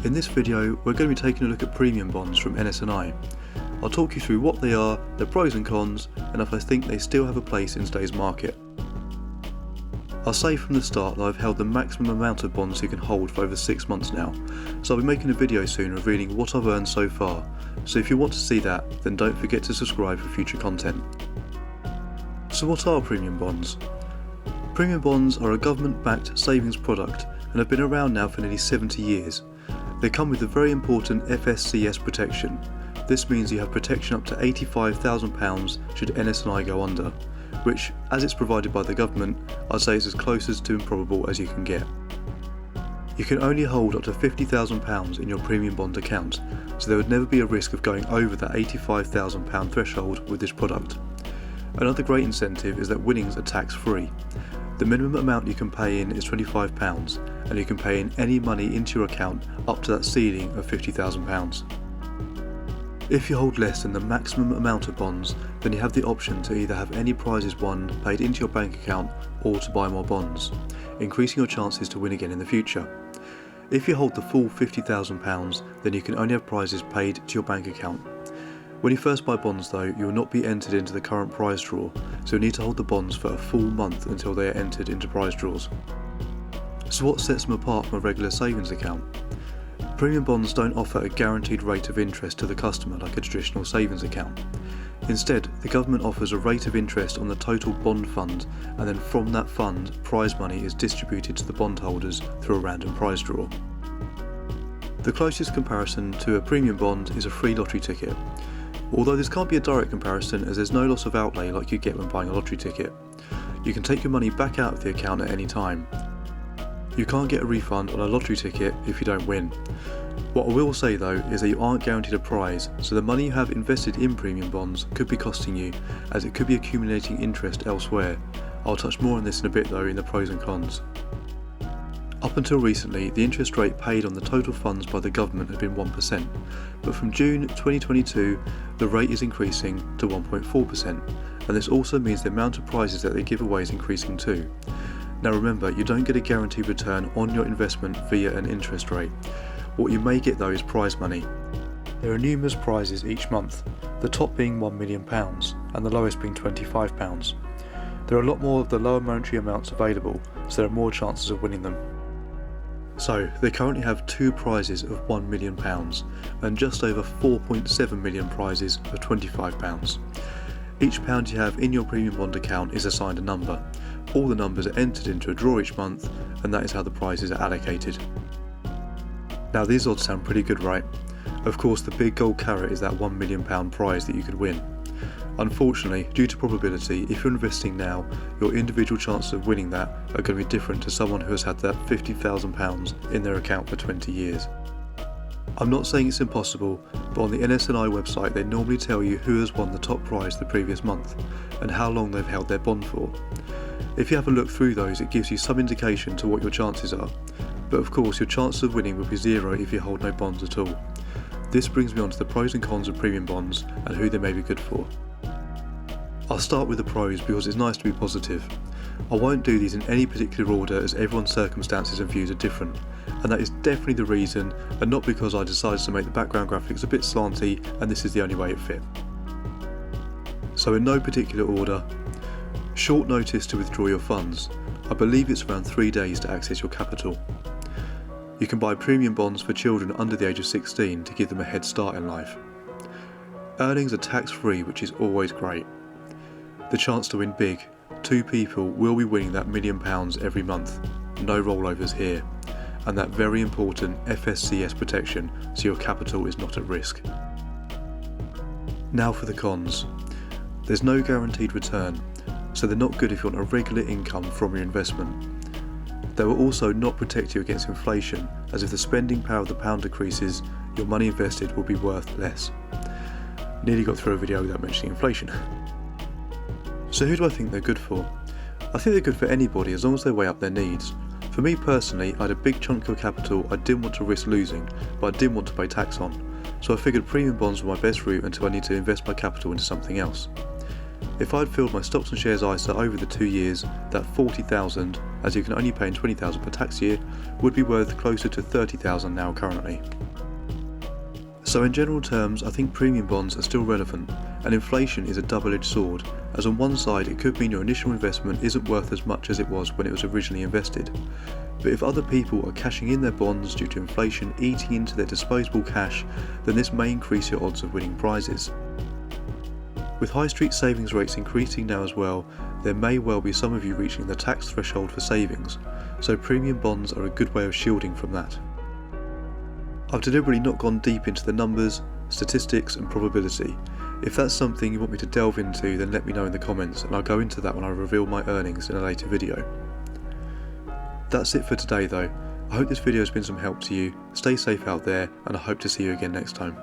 In this video, we're going to be taking a look at premium bonds from NS&I. I'll talk you through what they are, their pros and cons, and if I think they still have a place in today's market. I'll say from the start that I've held the maximum amount of bonds you can hold for over 6 months now, so I'll be making a video soon revealing what I've earned so far, so if you want to see that, then don't forget to subscribe for future content. So what are premium bonds? Premium bonds are a government-backed savings product and have been around now for nearly 70 years. They come with a very important FSCS protection. This means you have protection up to £85,000 should NS&I go under, which, as it's provided by the government, I'd say is as close as to improbable as you can get. You can only hold up to £50,000 in your premium bond account, so there would never be a risk of going over that £85,000 threshold with this product. Another great incentive is that winnings are tax-free. The minimum amount you can pay in is £25, and you can pay in any money into your account up to that ceiling of £50,000. If you hold less than the maximum amount of bonds, then you have the option to either have any prizes won paid into your bank account or to buy more bonds, increasing your chances to win again in the future. If you hold the full £50,000, then you can only have prizes paid to your bank account. When you first buy bonds though, you will not be entered into the current prize draw, so you need to hold the bonds for a full month until they are entered into prize draws. So what sets them apart from a regular savings account? Premium bonds don't offer a guaranteed rate of interest to the customer like a traditional savings account. Instead, the government offers a rate of interest on the total bond fund, and then from that fund, prize money is distributed to the bondholders through a random prize draw. The closest comparison to a premium bond is a free lottery ticket. Although this can't be a direct comparison as there's no loss of outlay like you get when buying a lottery ticket. You can take your money back out of the account at any time. You can't get a refund on a lottery ticket if you don't win. What I will say though is that you aren't guaranteed a prize, so the money you have invested in premium bonds could be costing you, as it could be accumulating interest elsewhere. I'll touch more on this in a bit though in the pros and cons. Up until recently, the interest rate paid on the total funds by the government had been 1%, but from June 2022, the rate is increasing to 1.4%, and this also means the amount of prizes that they give away is increasing too. Now remember, you don't get a guaranteed return on your investment via an interest rate. What you may get though is prize money. There are numerous prizes each month, the top being £1 million and the lowest being £25. There are a lot more of the lower monetary amounts available, so there are more chances of winning them. So, they currently have 2 prizes of £1 million and just over 4.7 million prizes of £25. Each pound you have in your premium bond account is assigned a number. All the numbers are entered into a draw each month, and that is how the prizes are allocated. Now these odds sound pretty good, right? Of course the big gold carrot is that £1 million prize that you could win. Unfortunately, due to probability, if you're investing now, your individual chances of winning that are going to be different to someone who has had that £50,000 in their account for 20 years. I'm not saying it's impossible, but on the NS&I website they normally tell you who has won the top prize the previous month, and how long they've held their bond for. If you have a look through those, it gives you some indication to what your chances are, but of course your chances of winning will be zero if you hold no bonds at all. This brings me on to the pros and cons of premium bonds and who they may be good for. I'll start with the pros because it's nice to be positive. I won't do these in any particular order as everyone's circumstances and views are different, and that is definitely the reason, and not because I decided to make the background graphics a bit slanty and this is the only way it fit. So in no particular order, short notice to withdraw your funds. I believe it's around 3 days to access your capital. You can buy premium bonds for children under the age of 16 to give them a head start in life. Earnings are tax-free, which is always great. The chance to win big. 2 people will be winning that £1 million every month. No rollovers here. And that very important FSCS protection, so your capital is not at risk. Now for the cons. There's no guaranteed return, so they're not good if you want a regular income from your investment. They will also not protect you against inflation, as if the spending power of the pound decreases, your money invested will be worth less. Nearly got through a video without mentioning inflation. So who do I think they're good for? I think they're good for anybody as long as they weigh up their needs. For me personally, I had a big chunk of capital I didn't want to risk losing, but I didn't want to pay tax on, so I figured premium bonds were my best route until I need to invest my capital into something else. If I'd filled my stocks and shares ISA over the 2 years, that 40,000, as you can only pay in 20,000 per tax year, would be worth closer to 30,000 now currently. So in general terms, I think premium bonds are still relevant, and inflation is a double-edged sword, as on one side it could mean your initial investment isn't worth as much as it was when it was originally invested. But if other people are cashing in their bonds due to inflation eating into their disposable cash, then this may increase your odds of winning prizes. With high street savings rates increasing now as well, there may well be some of you reaching the tax threshold for savings, so premium bonds are a good way of shielding from that. I've deliberately not gone deep into the numbers, statistics and probability. If that's something you want me to delve into, then let me know in the comments and I'll go into that when I reveal my earnings in a later video. That's it for today though. I hope this video has been some help to you. Stay safe out there and I hope to see you again next time.